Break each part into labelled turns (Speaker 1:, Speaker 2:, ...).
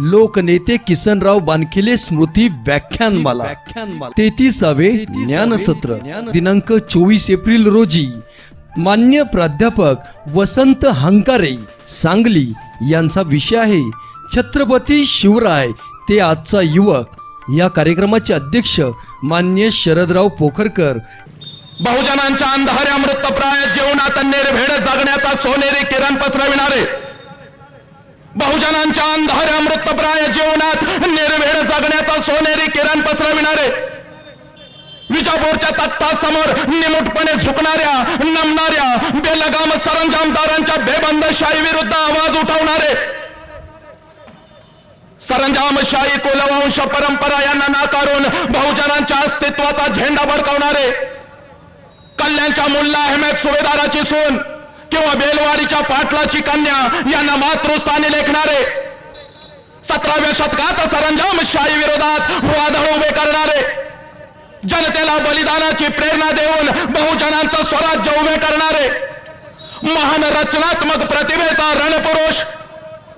Speaker 1: लोकनेते किसनराव बानखिले स्मृती व्याख्यानमाला 33वे ज्ञानसत्र दिनांक 24 एप्रिल रोजी मान्य प्राध्यापक वसंत हंकारे सांगली यांचा विषय आहे छत्रपती शिवराय ते आजचा युवक। या कार्यक्रमाचे अध्यक्ष मान्य शरदराव पोखरकर।
Speaker 2: बहुजनांच्या अंधाऱ्या मृतप्राय जीवनात निर्भेळ जगण्याचा सोनेरी किरण पसरविणारे, बहुजनांच्या अंधाऱ्या मृतप्राय जीवनात निर्भेळ जगण्याचा सोनेरी किरण पसरविणारे, विजापूरच्या तख्तासमोर निमुटपणे झुकणाऱ्या नमणाऱ्या बेलगाम सरंजामदारांच्या बेबंदशाही विरुद्ध आवाज उठवणारे, सरंजामशाही कुलवंश परंपरा यांना नाकारून बहुजनांच्या अस्तित्वाचा झेंडा फडकवणारे, कल्याणच्या मुल्ला अहमद सुभेदाराची सून किंवा बेलवाडीच्या पाटलाची कन्या यांना मातृस्थानी लेखणारे, 17व्या शतकात सरंजामशाही विरोधात वादळ उभे करणारे, जनतेला बलिदानाची प्रेरणा देऊन बहुजनांचं स्वराज्य उभे करणारे, महान रचनात्मक प्रतिभेचा रणपुरुष,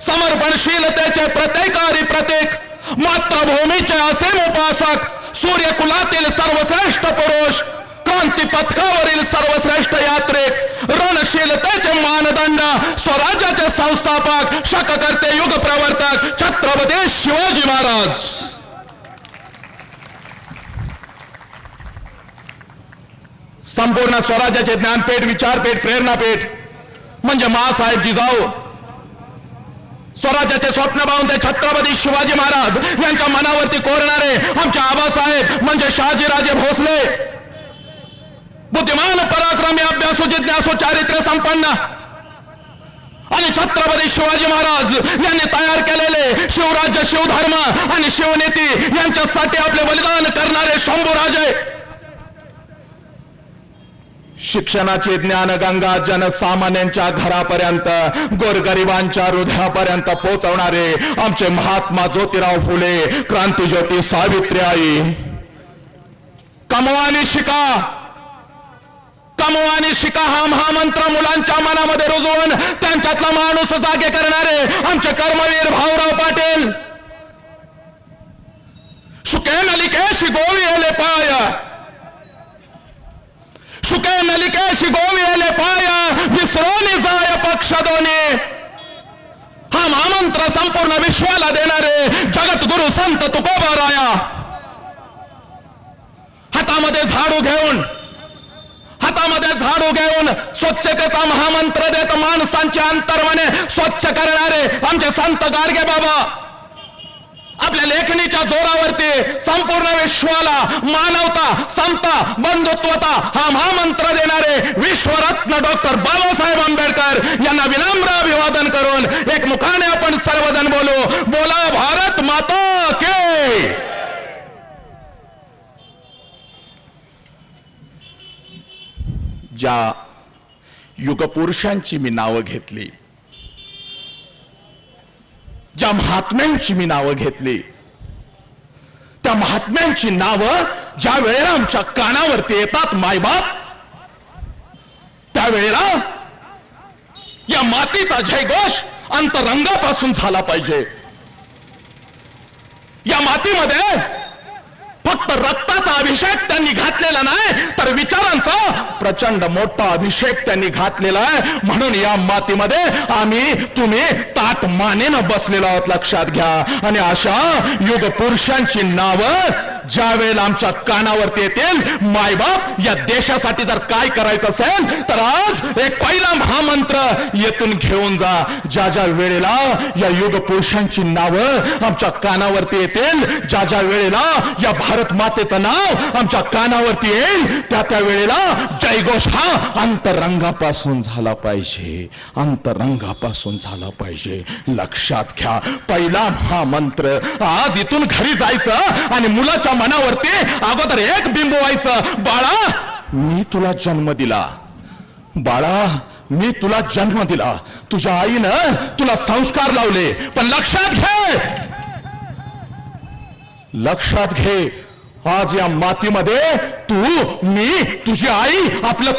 Speaker 2: समर्पणशीलतेचे प्रत्येकारी प्रतीक, मातृभूमीचे असीम उपासक, सूर्यकुलातील सर्वश्रेष्ठ पुरुष, क्रांती पथकावरील सर्वश्रेष्ठ यात्रिक, रणशीलतेचे मानदंड, स्वराज्याचे संस्थापक, शककर्ते, युग प्रवर्तक छत्रपती शिवाजी महाराज। संपूर्ण स्वराज्याचे ज्ञानपेठ, विचारपेठ, प्रेरणापेठ म्हणजे माँसाहेब जिजाऊ। स्वराज्याचे स्वप्न पाहून ते छत्रपती शिवाजी महाराज यांच्या मनावरती कोरणारे आमचे आबासाहेब म्हणजे शहाजीराजे भोसले, बुद्धिमान, पराक्रमी, अभ्यासू, जिज्ञासू, चारित्र्य संपन्न आणि छत्रपती शिवाजी महाराज यांनी तयार केलेले शिवराज्य, शिवधर्म आणि शिवनीती यांच्यासाठी आपले बलिदान करणारे शंभूराजे। शिक्षणाची ज्ञानगंगा जनसामान्यांच्या घरापर्यंत, गोरगरिबांच्या हृदयापर्यंत पोहोचवणारे आमचे महात्मा ज्योतिराव फुले, क्रांतिज्योती सावित्रीबाई। कमवानी शिका, कमवानी शिका हा महामंत्र मुलांच्या मनामध्ये रुजवून त्यांच्यातला माणूस जागे करणारे आमचे कर्मवीर भाऊराव पाटील। शुके नलिकेशी गोवी आले पाय, शुके नलिकेशी गोवी आले पाय, विसरोनी जाय पक्ष दोन्ही, हा महामंत्र संपूर्ण विश्वाला देणारे जगद्गुरु संत तुकोबाराया। हातामध्ये झाडू घेऊन, हातामध्ये झाडू घेऊन स्वच्छतेचा महामंत्र देत माणसांचे अंतर्मने स्वच्छ करणारे आमचे संत गाडगे बाबा। आपल्या लेखणीच्या जोरावरती संपूर्ण विश्वाला मानवता, समता, बंधुत्वता हा महामंत्र देणारे विश्वरत्न डॉक्टर बाबासाहेब आंबेडकर यांना विनम्र अभिवादन करून एक मुखाने आपण सर्वजण बोलू, बोला भारत माता की। ज्या युगपुरुषांची मी नावं घेतली, ज्या महात्म्यांची मी नावं घेतली, त्या महात्म्यांची नावं ज्या वेळेला आमच्या कानावरती येतात मायबाप, त्यावेळेला या मातीचा जयघोष अंतरंगापासून झाला पाहिजे। या मातीमध्ये फक्त रक्ताचा अभिषेक त्यांनी घातलेला नाही, तर विचारांचा प्रचंड मोठा अभिषेक त्यांनी घातलेला आहे। म्हणून या मातीमध्ये आम्ही, तुम्ही ताट मानेनं बसलेलो आहोत, लक्षात घ्या। आणि अशा युग पुरुषांची नावं ज्या वेळेला आमच्या कानावरती येतील, मायबाप या देशासाठी जर काय करायचं असेल तर आज एक पहिला महामंत्र येथून घेऊन जा। ज्या ज्या वेळेला या युग पुरुषांची नावं आमच्या कानावरती येतील, ज्या ज्या वेळेला या भारत मातेचं नाव आमच्या कानावरती येईल, त्या त्या वेळेला जयघोष हा अंतरंगापासून झाला पाहिजे, अंतरंगापासून झाला पाहिजे। लक्षात घ्या, पहिला महामंत्र आज इथून घरी जायचं आणि मुलाच्या मनावरती अगोदर एक बिंब व्हायचं, बाळा मी तुला जन्म दिला, बाळा मी तुला जन्म दिला, तुझ्या आईनं तुला संस्कार लावले, पण लक्षात घे, लक्षात घे, आज या मातीमध्ये तू, मी, तुझी आई, आपलं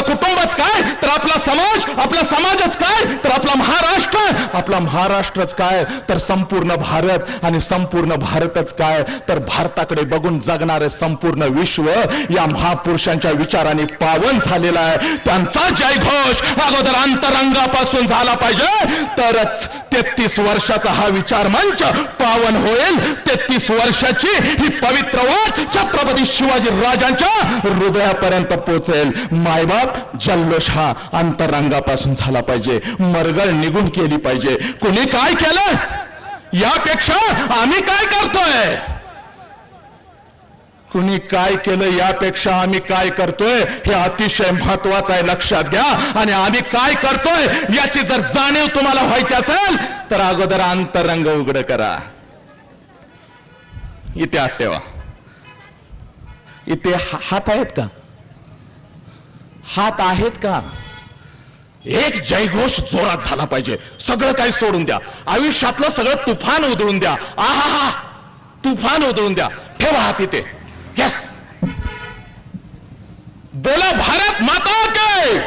Speaker 2: कुटुंबच काय तर आपला समाज, आपला समाजच काय तर आपला महाराष्ट्र, आपला महाराष्ट्रच काय तर संपूर्ण भारत, आणि संपूर्ण भारतच काय तर भारताकडे बघून जगणारे संपूर्ण विश्व या महापुरुषांच्या विचाराने पावन झालेला आहे. त्यांचा जयघोष अगोदर अंतरंगापासून झाला पाहिजे, तरच 33 वर्षाचा हा विचार मंच पावन होईल. 33 वर्षाची ही पवित्र वाट छत्रपती शिवाजी राजांच्या हृदयापर्यंत पोहोचेल. मायबाप जल्लोष हा अंतरंगापासून झाला पाहिजे, मरगळ निघून केली पाहिजे. कुणी काय केलं यापेक्षा आम्ही काय करतोय, कुणी काय केलं यापेक्षा आम्ही काय करतोय हे अतिशय महत्वाचं आहे, लक्षात घ्या. आणि आम्ही काय करतोय याची जर जाणीव तुम्हाला व्हायची असेल तर अगोदर अंतरंग उघड करा. इथे हात ठेवा. इथे हात आहेत का? हात आहेत का? एक जयघोष जोरात झाला पाहिजे. सगळं काही सोडून द्या, आयुष्यातलं सगळं तुफान उधळून द्या. आहा, तुफान उधळून द्या. ठेवा हात इथे. यस, बोला भारत माता की.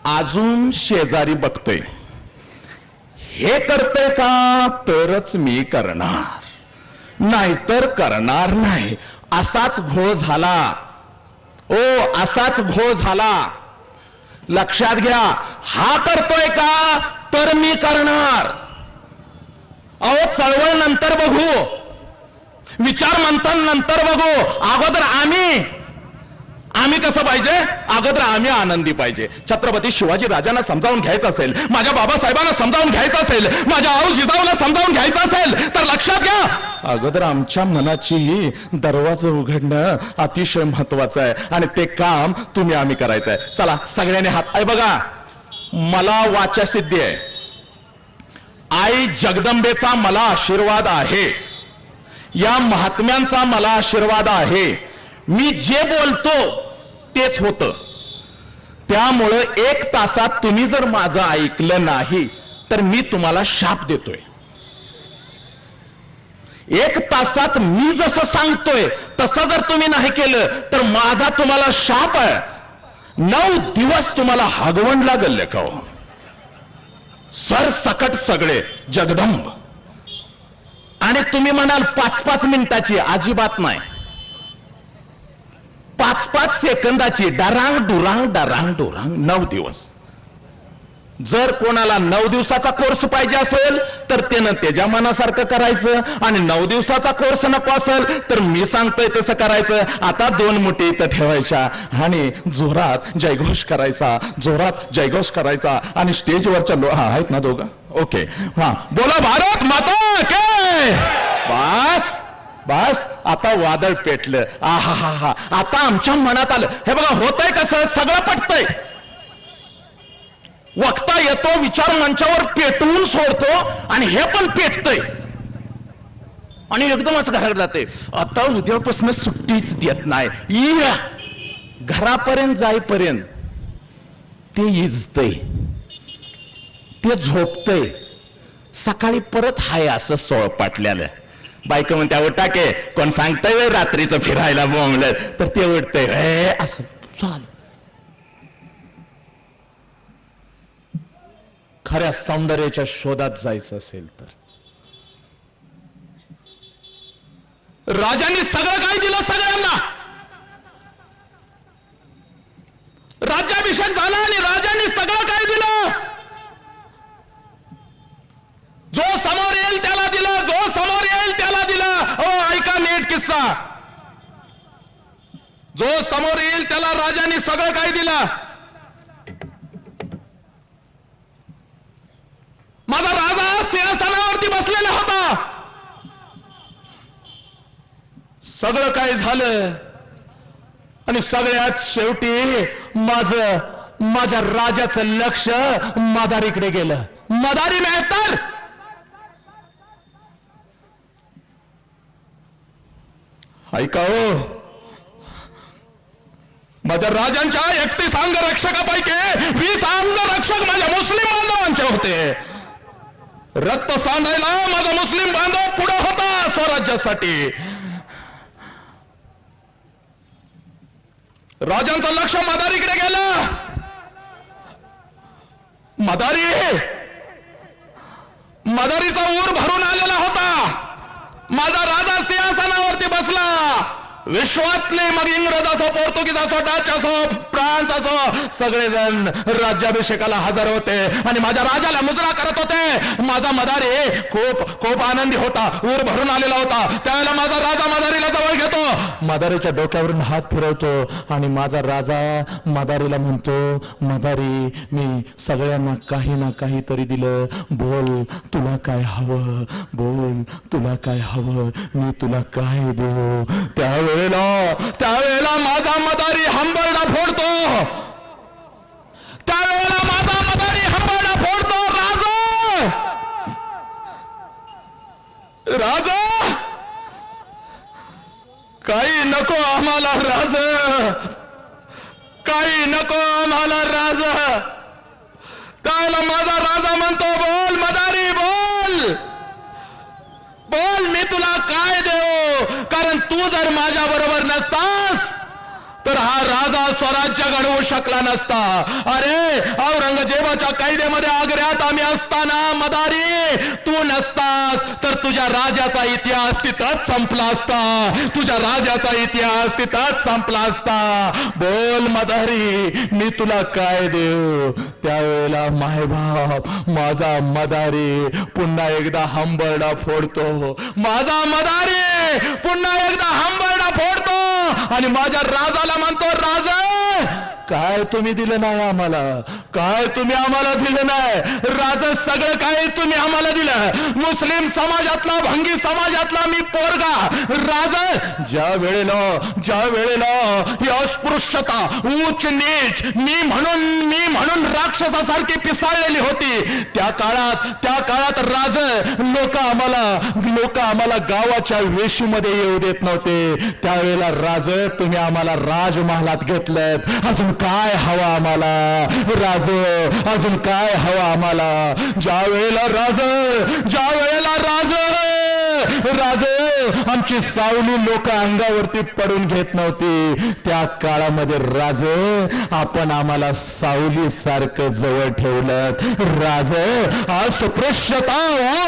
Speaker 2: अजून शेजारी बघतोय, हे करतोय का तरच मी करणार, नाहीतर करणार नाही. असाच घोळ झाला, ओ असाच घोळ झाला. लक्षात घ्या. हा करतोय का तर मी करणार. अहो चळवळ नंतर बघू, विचार मंथन नंतर बघू. अगोदर आम्ही कसं पाहिजे, अगोदर आम्ही आनंदी पाहिजे. छत्रपती शिवाजी राजांना समजावून घ्यायचं असेल, माझ्या बाबासाहेबांना समजावून घ्यायचं असेल, माझ्या आऊ जिजाऊला समजावून घ्यायचं असेल तर लक्षात घ्या, अगोदर आमच्या मनाची दरवाजा उघडणं अतिशय महत्वाचं आहे. आणि ते काम तुम्ही आम्ही करायचं आहे. चला सगळ्यांनी हात. आहे बघा, मला वाचासिद्धी आहे. आई जगदंबेचा मला आशीर्वाद आहे, या महात्म्यांचा मला आशीर्वाद आहे. मी जे बोलतो तेच होतं. त्यामुळं 1 तासात तुम्ही जर माझं ऐकलं नाही तर मी तुम्हाला शाप देतोय. 1 तासात मी जसं सांगतोय तसं जर तुम्ही नाही केलं तर माझा तुम्हाला शाप आहे. 9 दिवस तुम्हाला हागवण लागल लेखाव. सरसकट सगळे जगदंब. आणि तुम्ही म्हणाल 5-5 मिनिटाची, अजिबात नाही. 5-5 सेकंदाची डरांग डुरांग 9 दिवस. जर कोणाला 9 दिवसाचा कोर्स पाहिजे असेल तर त्यानं त्याच्या मनासारखं करायचं, आणि 9 दिवसाचा कोर्स नको असेल तर मी सांगतोय तसं करायचं. आता 2 मुठी इथं ठेवायच्या आणि जोरात जयघोष करायचा, जोरात जयघोष करायचा. आणि स्टेजवरच्या आहेत ना दोघं, ओके, हा, बोला भारत माता के. बस बस, आता वादळ पेटलं. आहा, आता आमच्या मनात आलं. हे बघा, होतंय कसं, सगळं पटतंय. वक्ता येतो, विचार मंचावर पेटवून सोडतो, आणि हे पण पेटतंय, आणि एकदम असं घरात जाते. आता उद्यापासून सुट्टीच देत नाही. घरापर्यंत जाईपर्यंत ते इजतय, ते झोपतय. सकाळी परत हाय असं सोळ पाटल्याला. बायको म्हणत्या उठा के, कोण सांगतंय रात्रीचं फिरायला बोंबलं तर ते उठतंय असं चाल. खऱ्या सौंदर्याच्या शोधात जायचं असेल तर राजांनी सगळं काय दिलं सगळ्यांना. राज्याभिषेक झाला आणि राजांनी सगळं काय दिलं. जो समोर येईल त्याला दिलं, जो समोर येईल त्याला दिलं. हो, ऐका नीट किस्सा. जो समोर येईल त्याला राजांनी सगळं काय दिलं. माझा राजा सिंहासनावरती बसलेला होता. सगळं काय झालं आणि सगळ्यात शेवटी माझ्या राजाचं लक्ष मदारीकडे गेलं. मदारी मेहतर, ऐका हो, माझ्या राजांच्या 31 अंगरक्षकापैकी 20 अंगरक्षक माझ्या मुस्लिम बांधवांचे होते. रक्त सांडायला माझा मुस्लिम बांधव पुढे होता स्वराज्यासाठी. राजांचं लक्ष मदारीकडे गेलं. मदारीचा ऊर भरून आलेला होता. माझा राजा सिंहासनावरती बसला. विश्वातले मग इंग्रज असो, पोर्तुगीज असो, डच असो, फ्रान्स असो, सगळेजण राज्याभिषेकाला हजर होते आणि माझ्या राजाला मुजरा करत होते. माझा मदारी खूप खूप आनंदी होता. ऊर भरून आलेला होता. त्यावेळेला माझा राजा मदारीला जवळ घेतो, मदारीच्या डोक्यावरून हात फिरवतो आणि माझा राजा मदारीला म्हणतो, मदारी, मी सगळ्यांना काही ना काहीतरी दिलं. बोल, तुला काय हवं? बोल, तुला काय हवं? मी तुला काय देऊ? त्यावेळेला माझा मदारी हंबरडा फोडतो. त्यावेळेला माझा मदारी हंबरडा फोडतो. राजा, काही नको आम्हाला राजा, काही नको आम्हाला राजा. त्यावेळेला माझा राजा म्हणतो, बोल मदारी, बोल बोल, मी तुला काय देऊ? कारण तू जर माझ्या बरोबर नसतास तर हा राजा स्वराज्य घडवू शकला नसता. अरे, औरंगजेबाच्या कैदेमध्ये आग्र्यात आम्ही असताना मदारी तू नसतास तर तुझ्या राजाचा इतिहास तिथंच संपला असता. तुझ्या राजाचा इतिहास तिथंच संपला असता. बोल मदारी, मी तुला काय देऊ? त्यावेळेला मायबाप माझा मदारी पुन्हा एकदा हंबरडा फोडतो. माझा मदारी पुन्हा एकदा हंबरडा फोडतो आणि माझ्या राजाला म्हणतो, राजा, काय तुम्ही दिलं नाही आम्हाला? काय तुम्ही आम्हाला दिलं नाही? राजा, सगळं काय तुम्ही आम्हाला दिलं. मुस्लिम समाजातला, भंगी समाजातला मी पोरगा. राजा, ज्या वेळेला ही अस्पृश्यता, उच्च नीच मी म्हणून राक्षसासारखी पिसाळलेली होती, त्या काळात राजा लोक आम्हाला गावाच्या वेशीमध्ये येऊ देत नव्हते. त्यावेळेला राजा, तुम्ही आम्हाला राजमहालात घेतलं. अजून काय हवं आम्हाला? राजे, अजून काय हवं आम्हाला? ज्या वेळेला राजे आमची सावली लोक अंगावरती पडून घेत नव्हती, त्या काळामध्ये राजे आपण आम्हाला सावली सारखं जवळ ठेवलं. राजे, अस्पृश्यता,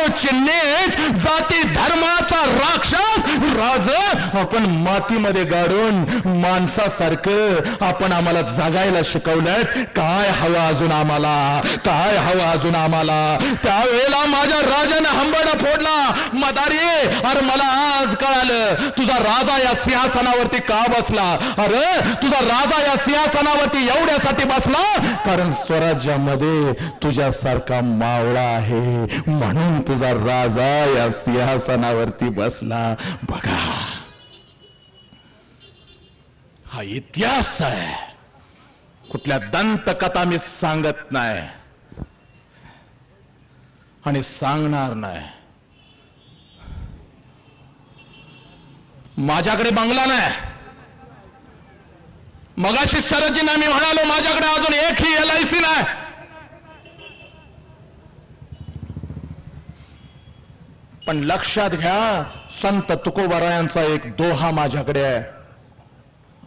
Speaker 2: उच्च नीच, जाती धर्माचा राक्षस राजे आपण मातीमध्ये गाडून माणसासारखं आपण आम्हाला जगायला शिकवलं. काय हवं अजून आम्हाला? काय हवं अजून आम्हाला? त्यावेळेला माझ्या राजाने हंबरडा फोडला. मदारी, अरे मला आज कळालं तुझा राजा या सिंहासनावरती का बसला. अरे तुझा राजा या सिंहासनावरती एवढ्यासाठी बसला कारण स्वराज्यामध्ये तुझ्यासारखा मावळा आहे म्हणून तुझा राजा या सिंहासनावरती बसला. बघा, हा इतिहास आहे. कुठल्या दंतकथा मी सांगत नाही आणि सांगणार नाही. माझ्याकडे बंगला नाही. मगाशी शरदजींना मी म्हणालो माझ्याकडे अजून एकही LIC नाही. पण लक्षात घ्या, संत तुकोबारायांचा एक दोहा माझ्याकडे आहे.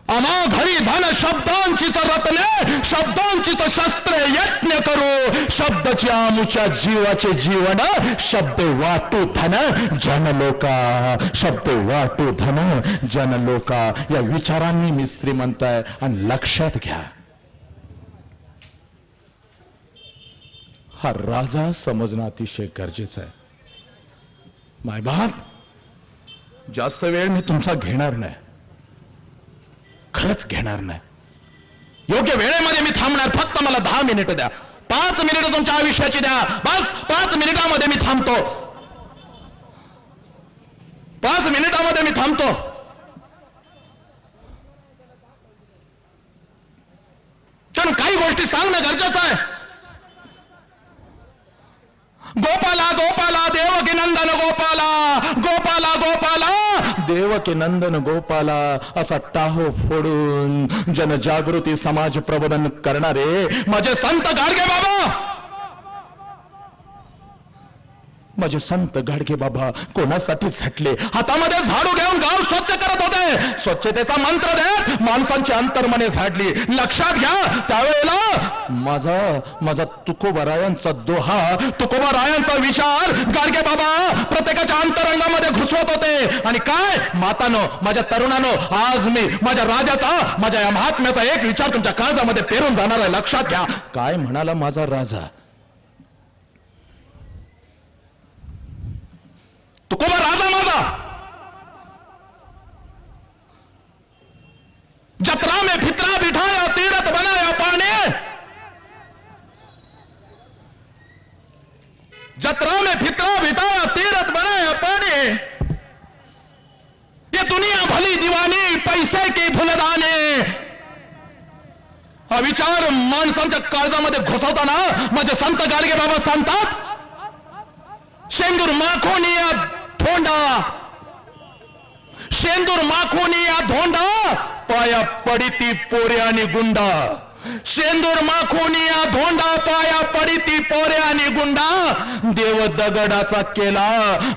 Speaker 2: आम्हा घरी धन शब्दांचीच रत्ने, शब्दांचीच शस्त्रे यज्ञ करू. शब्दची आमुच्या जीवाचे जीवन, शब्द वाटू धन जनलोका. शब्द वाटू धन जनलोका. या विचारांनी मी श्रीमंत आहे. आणि लक्षात घ्या, हा राजा समजणं अतिशय गरजेचं आहे. मायबाप, जास्त वेळ मी तुमचा घेणार नाही, खरंच घेणार नाही. योग्य वेळेमध्ये मी थांबणार. फक्त मला 10 मिनिटं द्या. 5 मिनिटं तुमच्या आयुष्याची द्या. बस 5 मिनिटामध्ये मी थांबतो. 5 मिनिटामध्ये मी थांबतो. पण काही गोष्टी सांगणं गरजेचं आहे. गोपाला गोपाला देवकी नंदन गोपाला, गोपाला गोपाला देवकी नंदन गोपाला असा टाहो फोडून जनजागृती समाज प्रबोधन करणारे माझे संत गाडगे बाबा, माझे संत गाडगे बाबा कोणासाठी झटले? हातामध्ये झाडू घेऊन गाव स्वच्छ करत होते. स्वच्छतेचा मंत्र देत माणसांची अंतर्मने झाडली. लक्षात घ्या, त्यावेळेला माझा तुकोबारायांचा दोहा, तुकोबारायांचा विचार गाडगे बाबा प्रत्येकाच्या अंतरंगामध्ये घुसवत होते. आणि काय मातानो, माझ्या तरुणानो, आज मी माझ्या राजाचा, माझ्या या महात्म्याचा एक विचार तुमच्या काळजामध्ये पेरून जाणार आहे. लक्षात घ्या. काय म्हणाला माझा राजा? तुकोबा राजा माझा, जत्रा में फितरा बिठाया तीरथ बनाया पाने, जत्रा में फितरा बिठाया तीरथ बनाया पाने, ये दुनिया भली दीवानी पैसे की फुलदाने. हा विचार माणसांच्या काळजामध्ये घुसवताना माझे संत गाडगे बाबा सांगतात, शेंदूर माखोनिया धोंडा, शेंदूर माखोनिया धोंडा, पाया पडिती पोरे आणि गुंडा. शेंदूर माखोनिया धोंडा, पाया पडिती पोरे आणि गुंडा. देव दगडाचा केला,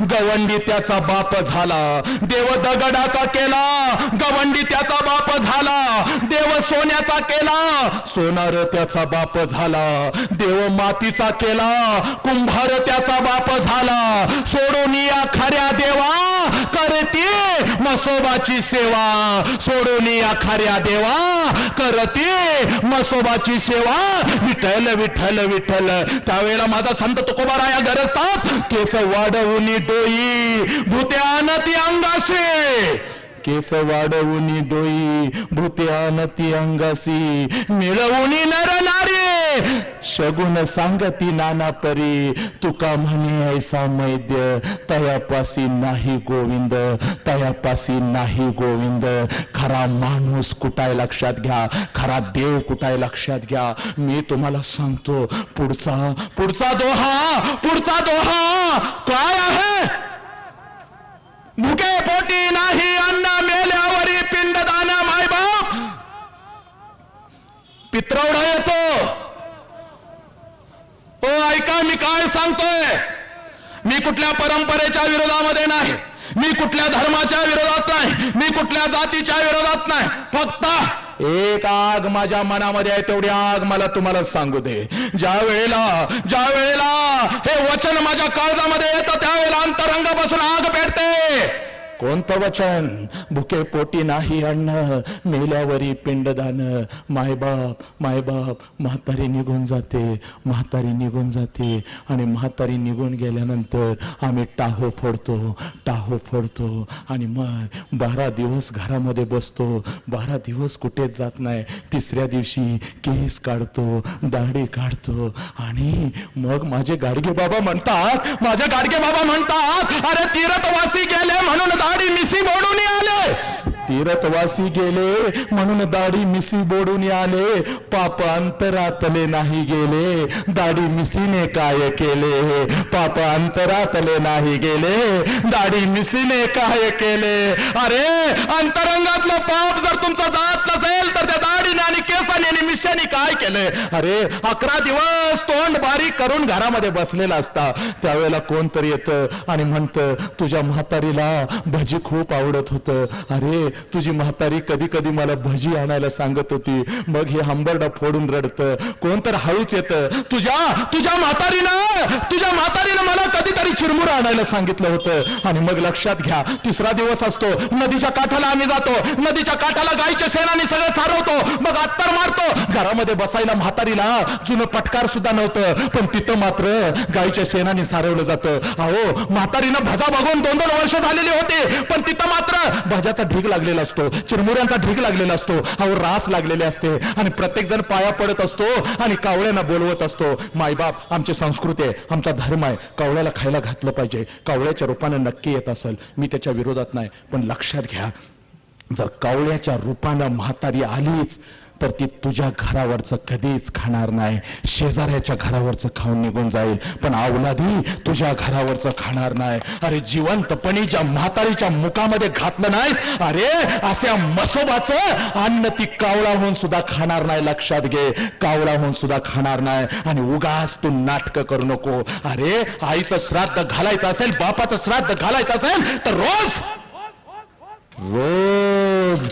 Speaker 2: गवंडी त्याचा बाप झाला. देव दगडाचा केला, गवंडी त्याचा बाप झाला. देव सोन्याचा केला, सोनार त्याचा बाप झाला. देव मातीचा केला, कुंभार त्याचा बाप झाला. सोडून या खऱ्या देवा करते मसोबाची सेवा. सोडून या खऱ्या देवा करते मसोबाची सेवा. विठ्ठल विठ्ठल विठ्ठल. त्यावेळेला माझा संत तुकोबाराया गरजतात, केस वाढवून डोई भूत्यान ती अंगासे. केस वाढवून डोई भूत्यान ती अंगासी. मिळवून नर नारी शगुन सांगती नाना परी. तुका म्हणे ऐसा मैद्य, तयापासी नाही गोविंद, तयापासी नाही गोविंद. खरा माणूस कुठाय लक्षात घ्या, खरा देव कुठाय लक्षात घ्या. मी तुम्हाला सांगतो पुढचा दोहा काय आहे? भुके पोटी नाही अन्न, मेल्यावरी पिंडदान. मायबाप पित्रवडा येतो. ओ ऐका, मी काय सांगतोय. मी कुठल्या परंपरेच्या विरोधामध्ये नाही, मी कुठल्या धर्माच्या विरोधात नाही, मी कुठल्या जातीच्या विरोधात नाही. फक्त एक आग माझ्या मनामध्ये आहे, तेवढी आग मला तुम्हाला सांगू दे. ज्या वेळेला हे वचन माझ्या काळजामध्ये येतं, त्यावेळेला अंतरंगापासून आग पेटते. कोणतं वचन? भुके पोटी नाही अन्न, मेल्यावरी पिंडदान. मायबाप म्हातारी निघून जाते आणि म्हातारी निघून गेल्यानंतर आम्ही टाहो फोडतो आणि मग 12 दिवस घरामध्ये बसतो. 12 दिवस कुठेच जात नाही. तिसऱ्या दिवशी केस काढतो, दाढी काढतो आणि मग माझे गाडगे बाबा म्हणतात, अरे तीर्थवासी गेले म्हणून दाढी मिशी बोडून आले. तीर्थवासी गेले म्हणून दाढी मिशी बोडून आले. पाप अंतरातले नाही गेले, दाढी मिशीने काय केले. पाप अंतरातले नाही गेले, दाढी मिशीने काय केले. अरे अंतरंगातलं पाप जर तुमचं जात नसेल तर त्या दाढीने आणि केसाने आणि मिशाने काय केले. अरे 11 दिवस तोंड बारीक करून घरामध्ये बसलेला असता, त्यावेळेला कोणतरी येतं आणि म्हणतं, तुझ्या म्हातारीला भजी खूप आवडत होतं. अरे तुझी म्हातारी कधी कधी मला भजी आणायला सांगत होती. मग हे हंबरडा फोडून रडतं. कोणतर हळूच येतं, तुझ्या म्हातारीनं मला कधीतरी चिरमुर आणायला सांगितलं होतं. आणि मग लक्षात घ्या, तिसरा दिवस असतो. नदीच्या काठाला आम्ही जातो. नदीच्या काठाला गायच्या शेणाने सगळं सारवतो, मग अत्तर मारतो. घरामध्ये बसायला म्हातारीला जुनं पटकार सुद्धा नव्हतं, पण तिथं मात्र गायच्या शेणाने सारवलं जातं. अहो म्हातारीनं भजा बघून 2-2 वर्ष झालेली होती, पण तिथं मात्र भजाचा ढीग लागलेला असतो, चिरमुऱ्यांचा ढीग लागलेला असतो, अहो रास लागलेले असते आणि प्रत्येक जण पाया पडत असतो आणि कावळ्यांना बोलवत असतो. मायबाप आमची संस्कृती आहे, आमचा धर्म आहे, कावळ्याला खायला घातलं पाहिजे. कावळ्याच्या रूपानं नक्की येत असेल, मी त्याच्या विरोधात नाही, पण लक्षात घ्या, जर कावळ्याच्या रूपानं म्हातारी आलीच तर ती तुझ्या घरावरचं कधीच खाणार नाही, शेजाऱ्याच्या घरावरचं खाऊन निघून जाईल, पण औलादी तुझ्या घरावरचं खाणार नाही. अरे जिवंतपणी ज्या म्हातारीच्या मुखामध्ये घातलं नाहीस, अरे अशा मसोबाचं अन्न ती कावळा होऊन सुद्धा खाणार नाही. लक्षात घे, कावळा होऊन सुद्धा खाणार नाही. आणि उगाच तू नाटक करू नको. अरे आईचं श्राद्ध घालायचं असेल, बापाचं श्राद्ध घालायचं असेल तर रोज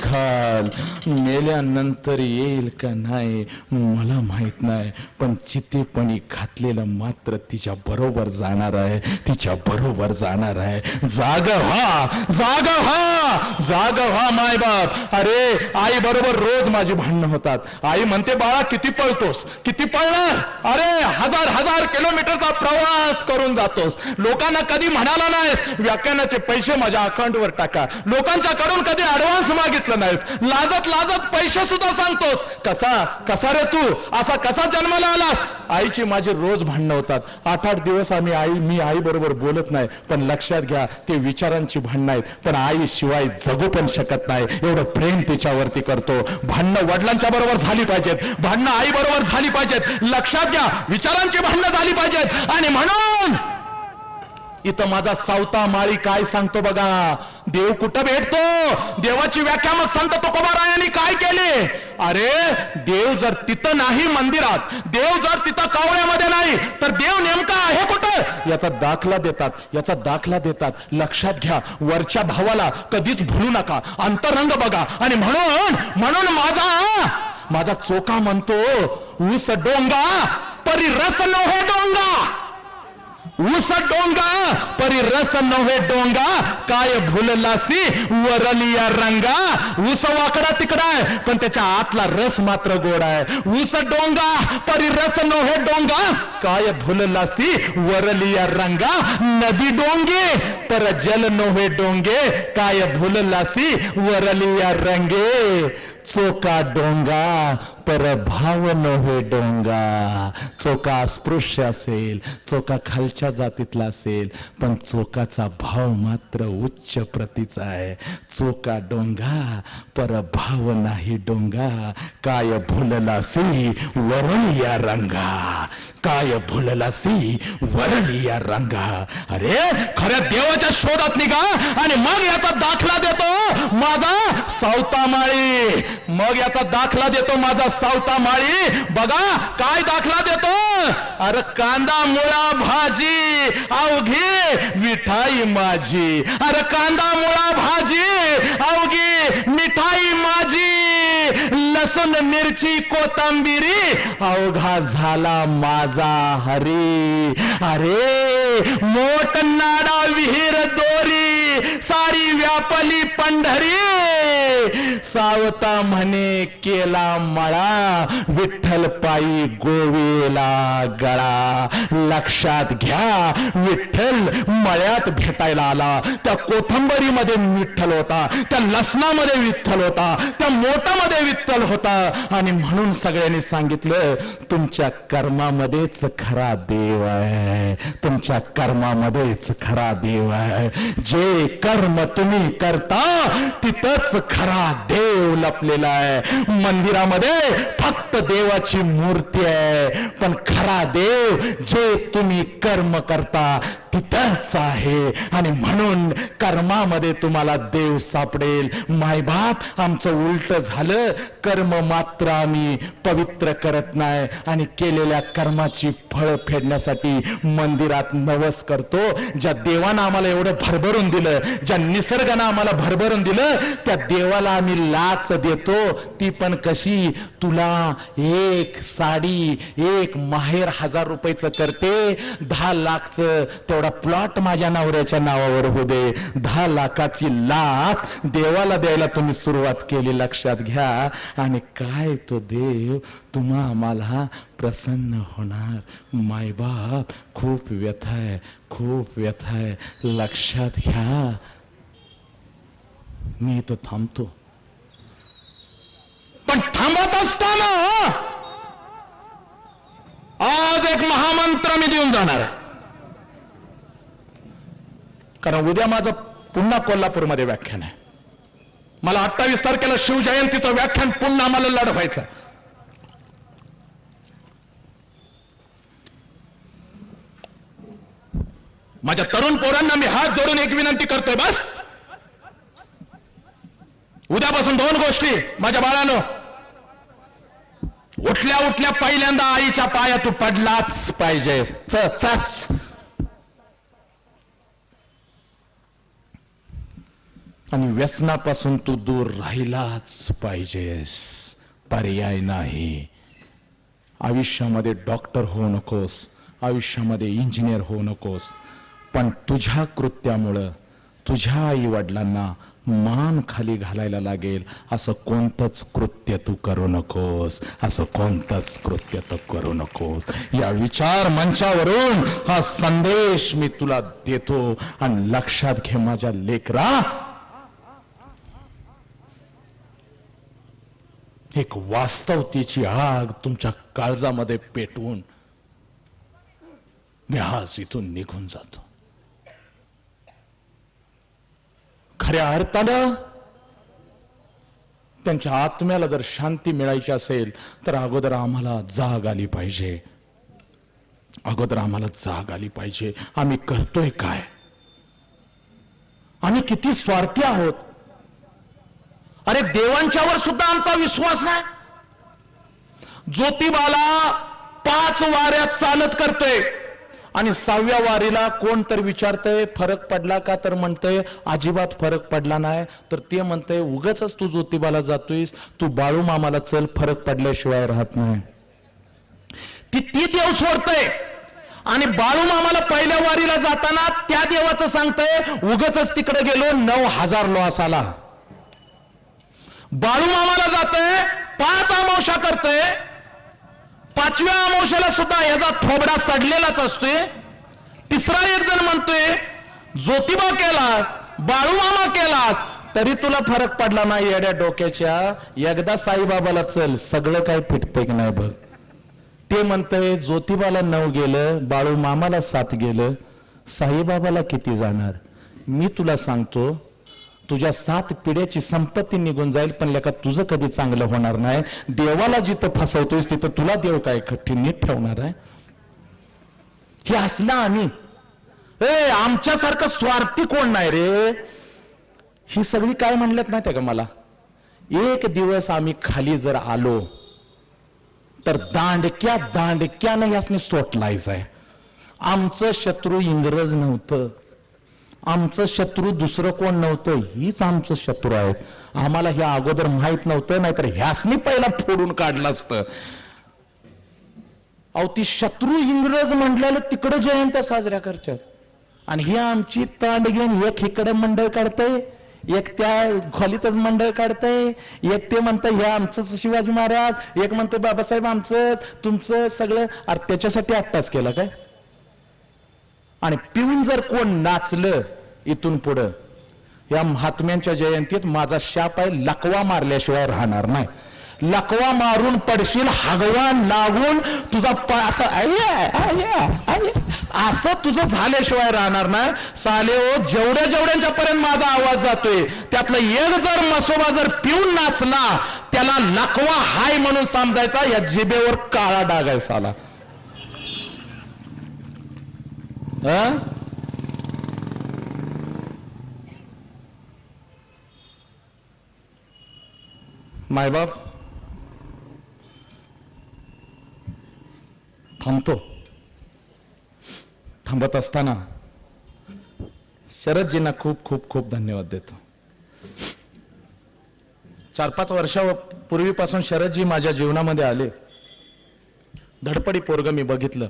Speaker 2: घाल. मेल्यानंतर येईल का नाही मला माहित नाही, पण चितेपणी घातलेलं मात्र तिच्या बरोबर जाणार आहे, तिच्या बरोबर जाणार आहे. जाग व्हा, जाग व्हा, जाग व्हा मायबाप. अरे आई बरोबर रोज माझी भांडणं होतात. आई म्हणते, बाळा किती पळतोस, किती पळणार? अरे हजार किलोमीटरचा प्रवास करून जातोस. लोकांना कधी म्हणाला नाहीस व्याख्यानाचे पैसे माझ्या अकाउंटवर टाका, लोकांच्या कडून कधी ऍडव्हान्स मागितलं नाहीस, लाजत लाजत पैसे सुद्धा सांगतोस. कसा रे तू असा कसा जन्माला आलास? आईची माझी रोज भांडणं होतात. 8-8 दिवस मी आई बरोबर बोलत नाही, पण लक्षात घ्या ते विचारांची भांडणं आहेत, पण आई शिवाय जगू पण शकत नाही, एवढं प्रेम तिच्यावरती करतो. भांडणं वडिलांच्या बरोबर झाली पाहिजेत, भांडणं आई बरोबर झाली पाहिजेत. लक्षात घ्या, विचारांची भांडणं झाली पाहिजेत. आणि म्हणून इथं माझा सावता माळी काय सांगतो बघा. देव कुठं भेटतो? देवाची व्याख्या मग संत तुकोबारायांनी काय केली? अरे देव जर तिथं नाही मंदिरात, देव जर तिथं कावळ्यामध्ये नाही, तर देव नेमका आहे कुठं याचा दाखला देतात, याचा दाखला देतात. लक्षात घ्या, वरच्या भावाला कधीच भुलू नका, अंतरंग बघा. आणि म्हणून माझा चोका म्हणतो, ऊस डोंगा परी रस नव्हे डोंगा, ऊस डोंगा परी रस नव्हे डोंगा, काय भुललासी वरलिया रंगा. ऊस वाकडा तिकडा आहे, पण त्याच्या आतला रस मात्र गोड आहे. ऊस डोंगा परी रस नव्हे डोंगा, काय भुललासी वरलिया रंगा. नदी डोंगे पर जल नव्हे डोंगे, काय भुललासी वरलिया रंगे. चोका डोंगा पर भाव नव्हे डोंगा. चोका अस्पृश्य असेल, चोका खालच्या जातीतला असेल, पण चोकाचा भाव मात्र उच्च प्रतीचा आहे. चोका डोंगा पर भाव नाही डोंगा, काय भुललासी वरलिया रंगा, काय भुललासी वरलिया रंगा. अरे खऱ्या देवाच्या शोधात निघा आणि मग याचा दाखला देतो माझा सावता माळी, मग याचा दाखला देतो माझा सावता माळी. बघा काय दाखला देतो. अरे कांदा मुळा भाजी अवघी मिठाई माझी, अरे कांदा मुळा भाजी अवघी मिठाई माझी, लसूण मिरची कोथंबिरी अवघा झाला माझा हरी. अरे मोठ नाडा विहीर दोरी सारी व्यापली पंढरी, सावता म्हणे केला मळा विठ्ठल पायी गोवेला गळा. लक्षात घ्या, विठ्ठल मळ्यात भेटायला आला. त्या कोथंबरीमध्ये विठ्ठल होता, त्या लसणामध्ये विठ्ठल होता, त्या मोठामध्ये विठ्ठल होता. आणि म्हणून सगळ्यांनी सांगितलं तुमच्या कर्मामध्येच खरा देव आहे, तुमच्या कर्मामध्येच खरा देव आहे. जे कर्म तुम्ही करता तिथंच खरा देव लपलेला आहे. मंदिरामध्ये फक्त देवाची मूर्ती आहे, पण खरा देव जे तुम्ही कर्म करता तिथंच आहे. आणि म्हणून कर्मामध्ये तुम्हाला देव सापडेल. मायबाप आमचं उलट झालं, कर्म मात्र आम्ही पवित्र करत नाही आणि केलेल्या कर्माची फळ फेडण्यासाठी मंदिरात नवस करतो. ज्या देवानं आम्हाला एवढं भरभरून दिलं, ज्या निसर्गानं आम्हाला भरभरून दिलं, त्या देवाला आम्ही लाच देतो. ती पण कशी? तुला एक साडी, एक माहेर 1000 रुपयाचं करते, 10 लाखचं तेवढा प्लॉट माझ्या नवऱ्याच्या नावावर होऊ दे. 10 लाखाची लाच देवाला द्यायला तुम्ही सुरुवात केली. लक्षात घ्या. आणि काय तो देव तुम्हा आम्हाला प्रसन्न होणार. मायबाप खूप व्यथा आहे, खूप व्यथा आहे. लक्षात घ्या. मी तो थांबतो, पण थांबत असताना आज एक महामंत्र मी देऊन जाणार आहे. कारण उद्या माझं पुन्हा कोल्हापूरमध्ये व्याख्यान आहे. मला 28 तारखेला शिवजयंतीचं व्याख्यान पुन्हा मला लढवायचं. माझ्या तरुण पोरांना मी हात जोडून एक विनंती करतोय, बस उद्यापासून 2 गोष्टी माझ्या बाळानं. उठल्या उठल्या पहिल्यांदा आईच्या पाया तू पडलाच पाहिजे, आणि व्यसनापासून तू दूर राहिलाच पाहिजेस. पर्याय नाही. आयुष्यामध्ये डॉक्टर होऊ नकोस, आयुष्यामध्ये इंजिनियर होऊ नकोस, पण तुझ्या कृत्यामुळं तुझ्या आई वडिलांना मान खाली घालायला लागेल असं कोणतंच कृत्य तू करू नकोस, असं कोणतंच कृत्य तू करू नकोस. या विचार मंचावरून हा संदेश मी तुला देतो. आणि लक्षात घे माझ्या लेकरा, एक वास्तवतेची आग तुमच्या काळजामध्ये पेटवून मी आज इथून निघून जातो. खऱ्या अर्थानं त्यांच्या आत्म्याला जर शांती मिळायची असेल तर अगोदर आम्हाला जाग आली पाहिजे, अगोदर आम्हाला जाग आली पाहिजे. आम्ही करतोय काय? आम्ही किती स्वार्थी आहोत. अरे देवांच्यावर सुद्धा आमचा विश्वास नाही. ज्योतिबाला 5 वाऱ्या चालत करतोय आणि 6व्या वारीला कोण तर विचारतंय फरक पडला का, तर म्हणतंय अजिबात फरक पडला नाही. तर ते म्हणतंय उगाच तू ज्योतिबाला जातोयस, तू बाळू मामाला चल, फरक पडल्याशिवाय राहत नाही. ती देव सोडतंय आणि बाळू मामाला पहिल्या वारीला जाताना त्या देवाचं सांगतंय उगाच तिकडे गेलो 9,000 लॉस आला. बाळू मामाला जातंय 5 अमावस्या करतंय, 5व्या अमावस्याला सुद्धा याचा थोबडा सडलेलाच असतोय. तिसरा एक जण म्हणतोय ज्योतिबा केलास, बाळू मामा केलास, तरी तुला फरक पडला नाही येड्या डोक्याच्या. एकदा साईबाबाला चल, सगळं काय फिटतंय की नाही बघ. ते म्हणतंय ज्योतिबाला 9 गेलं, बाळू मामाला 7 गेलं, साईबाबाला किती जाणार? मी तुला सांगतो तुझ्या 7 पिढ्याची संपत्ती निघून जाईल, पण लेका तुझं कधी चांगलं होणार नाही. देवाला जिथं फसवतोयस तिथं तुला देव काय नीट ठेवणार आहे? हे असलं आम्ही आमच्यासारखं स्वार्थी कोण नाही रे. ही सगळी काय म्हणल्यात नाही का मला, एक दिवस आम्ही खाली जर आलो तर दांडक्यानं यासनी सोटलायचंय. आमचं शत्रू इंग्रज नव्हतं, आमचं शत्रू दुसरं कोण नव्हतं, हीच आमचं शत्रू आहेत. आम्हाला हे अगोदर माहित नव्हतं, नाहीतर ह्यासनी पहिला फोडून काढलं असतं. अहो ती शत्रू इंग्रज म्हटल्याला तिकडे जयंत्या साजऱ्या करतात आणि ही आमची तांड घेऊन एक इकडे मंडळ काढतंय, एक त्या खोलीतच मंडळ काढतंय, एक ते म्हणतं हे आमचंच शिवाजी महाराज, एक म्हणतं बाबासाहेब आमचं तुमचं सगळं. अरे त्याच्यासाठी अट्टास केला काय? आणि पिऊन जर कोण नाचलं इथून पुढं या महात्म्यांच्या जयंतीत माझा शाप आहे, लकवा मारल्याशिवाय राहणार नाही. लकवा मारून पडशील, हागवा लागून तुझा असं तुझं झाल्याशिवाय राहणार नाही. साले हो, जेवढ्यांच्या पर्यंत माझा आवाज जातोय त्यातलं एक जर मसोबा जर पिऊन नाचला त्याला लकवा हाय म्हणून समजायचा, या जिभेवर काळा डाग आहे साला. मायबाप थांबत असताना शरदजींना खूप खूप खूप धन्यवाद देतो. 4-5 वर्षापूर्वीपासून शरदजी माझ्या जीवनामध्ये आले. धडपडी पोरग मी बघितलं.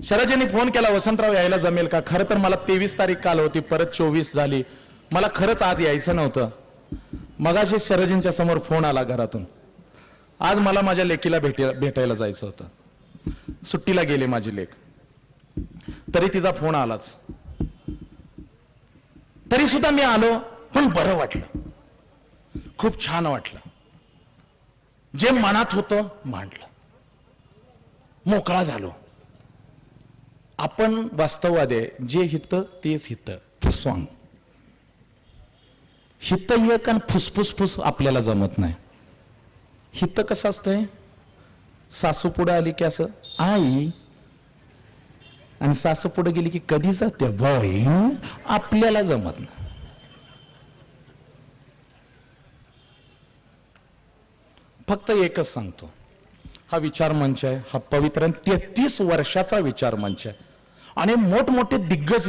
Speaker 2: शरदजींनी फोन केला, वसंतराव यायला जमेल का? खरं तर मला 23 तारीख काल होती, परत 24 झाली. मला खरंच आज यायचं नव्हतं. मगाशी शरदजींच्या समोर फोन आला घरातून, आज मला माझ्या लेकीला भेटायला जायचं होतं. सुट्टीला गेले माझी लेक, तरी तिचा फोन आलाच. तरी सुद्धा मी आलो, पण बरं वाटलं, खूप छान वाटलं. जे मनात होतं मांडलं, मोकळा झालो. आपण वास्तववादी, जे हित तेच हित. सॉंग हित एक आणि फुसफुस आपल्याला जमत नाही. हित कसं असतंय, सासू पुढे आली की असं आई, आणि सासू पुढे गेली की कधी जाते बाई, आपल्याला जमत नाही. फक्त एकच सांगतो, हा विचार मंच आहे, हा पवित्र 33 वर्षाचा विचार मंच आहे. आणि मोठमोठे दिग्गज,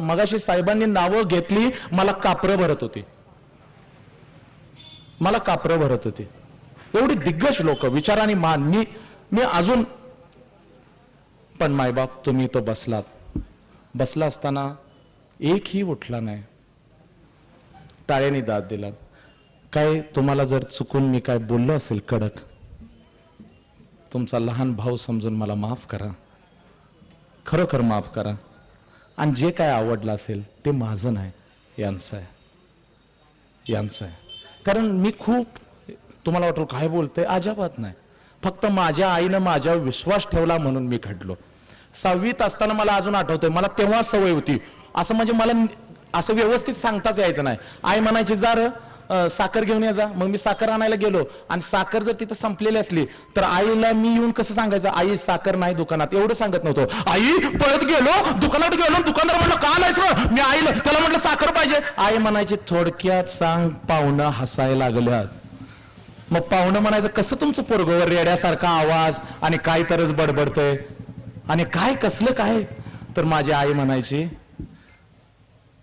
Speaker 2: मगाशी साहेबांनी नावं घेतली, मला कापरं भरत होती, मला कापरं भरत होती. एवढी दिग्गज लोक विचाराने मान, मी अजून पण मायबाप तुम्ही तो बसला असताना एकही उठला नाही, टाळ्याने दाद दिला. काय तुम्हाला जर चुकून मी काय बोललो असेल कडक, तुमचा लहान भाऊ समजून मला माफ करा, खरोखर माफ करा. आणि जे काय आवडलं असेल ते माझं नाही, यांचं आहे. कारण मी खूप, तुम्हाला वाटलं काय बोलतंय, अजिबात नाही. फक्त माझ्या आईनं माझ्यावर विश्वास ठेवला म्हणून मी घडलो. 6वीत असताना मला अजून आठवतंय, मला तेव्हा सवय होती असं, म्हणजे मला असं व्यवस्थित सांगताच यायचं नाही. आई म्हणायची जा र साखर घेऊन या जा. मग मी साखर आणायला गेलो आणि साखर जर तिथं संपलेली असली तर आईला मी येऊन कसं सांगायचं, आई साखर नाही दुकानात, एवढं सांगत नव्हतो. आई पळत गेलो दुकानात गेलो, दुकानदार म्हणलं का नाहीस ना, मी आईला त्याला म्हटलं साखर पाहिजे. आई म्हणायची थोडक्यात सांग, पाहुणं हसायला लागल्यात. मग पाहुणं म्हणायचं कसं तुमचं पोरगं रेड्यासारखा आवाज आणि काय तरच बडबडतंय आणि काय कसलं काय. तर माझी आई म्हणायची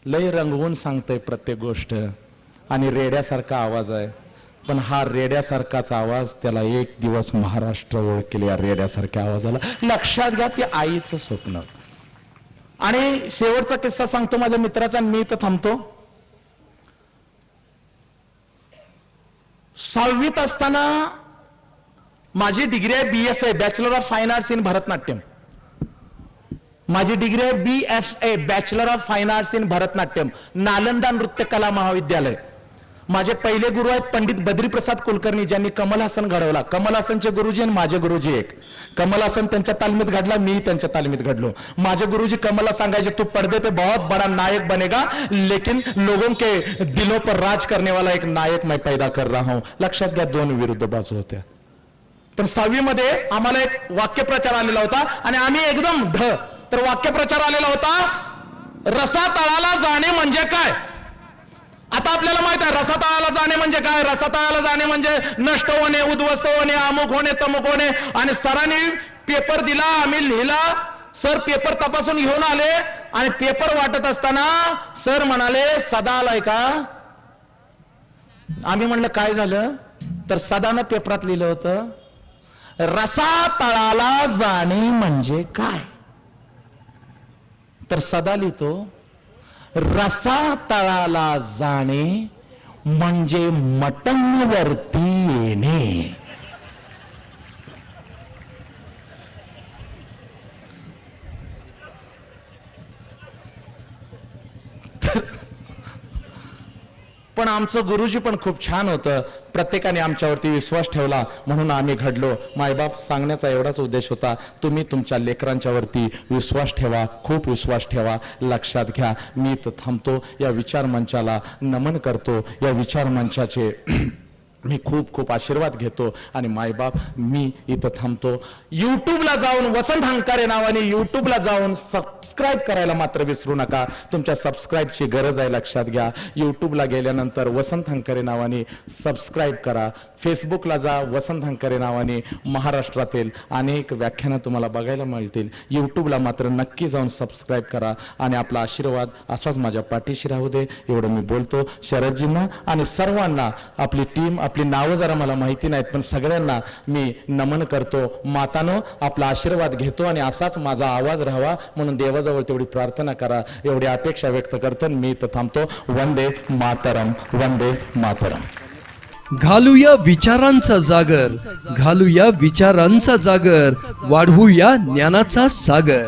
Speaker 2: लय रंगवून सांगतय प्रत्येक गोष्ट आणि रेड्यासारखा आवाज आहे, पण हा रेड्यासारखाच आवाज त्याला एक दिवस महाराष्ट्र ओळखेल या रेड्यासारख्या आवाजाला. लक्षात घ्या, ते आईचं स्वप्न. आणि शेवटचा किस्सा सांगतो माझ्या मित्राचा, मी तर थांबतो. 6वीत असताना माझी डिग्री आहे BFA, bachelor of fine arts in Bharatanatyam. माझी डिग्री आहे BFA, bachelor of fine arts in Bharatanatyam, Nalanda नृत्य कला महाविद्यालय. माझे पहिले गुरु आहेत पंडित बद्रीप्रसाद कुलकर्णी, ज्यांनी कमल हसन घडवला. कमल हसनचे गुरुजी आणि माझे गुरुजी एक. कमल हसन त्यांच्या तालमीत घडला, मी त्यांच्या तालमीत घडलो. माझे गुरुजी कमलला सांगायचे तू पर्दे पे बहुत बड़ा नायक बनेगा, लेकिन लोगों के दिलों पर राज करने वाला एक नायक मैं पैदा कर रहा हूं. लक्षात घ्या, दोन विरुद्ध बाजू होत्या. पण 6वीमध्ये आम्हाला एक वाक्यप्रचार आलेला होता आणि आम्ही एकदम तर वाक्यप्रचार आलेला होता, रसातळाला जाणे म्हणजे काय. आता आपल्याला माहित आहे रसातळाला जाणे म्हणजे काय. रसातळाला जाणे म्हणजे नष्ट होणे, उद्ध्वस्त होणे, अमुक होणे, तमुक होणे. आणि सरांनी पेपर दिला, आम्ही लिहिला. सर पेपर तपासून घेऊन आले आणि पेपर वाटत असताना सर म्हणाले सदा आलाय का. आम्ही म्हणलं काय झालं, तर सदानं पेपरात लिहिलं होतं रसातळाला जाणे म्हणजे काय. तर सदा लिहितो रसातळाला जाणे म्हणजे मटणवरती येणे. पण आमचं गुरुजी पण खूप छान होतं, प्रत्येकाने आमच्यावरती विश्वास ठेवला म्हणून आम्ही घडलो. मायबाप सांगण्याचा एवढाच उद्देश होता, तुम्ही तुमच्या लेकरांच्या वरती विश्वास ठेवा, खूप विश्वास ठेवा. लक्षात घ्या, मी तर थांबतो. या विचार मंचाला नमन करतो. या विचार मंचाचे मी खूप खूप आशीर्वाद घेतो आणि मायबाप मी इथं थांबतो. यूट्यूबला जाऊन वसंत हंकारे नावाने यूट्यूबला जाऊन सबस्क्राईब करायला मात्र विसरू नका. तुमच्या सबस्क्राईबची गरज आहे, लक्षात घ्या. यूट्यूबला गेल्यानंतर वसंत हंकारे नावाने सबस्क्राईब करा. फेसबुकला जा, वसंत हंकारे नावाने महाराष्ट्रातील अनेक व्याख्यानं तुम्हाला बघायला मिळतील. यूट्यूबला मात्र नक्की जाऊन सबस्क्राईब करा आणि आपला आशीर्वाद असाच माझ्या पाठीशी राहू दे, एवढं मी बोलतो. शरदजींना आणि सर्वांना, आपली टीम, आपली नावं जरा मला माहिती नाहीत पण सगळ्यांना मी नमन करतो. मातानो आपला आशीर्वाद घेतो आणि असाच माझा आवाज राहावा म्हणून देवाजवळ तेवढी प्रार्थना करा, एवढी अपेक्षा व्यक्त करतो. मी तर थांबतो. वंदे मातरम, वंदे मातरम.
Speaker 1: घालूया विचारांचा जागर, घालूया विचारांचा जागर, वाढवूया ज्ञानाचा सागर.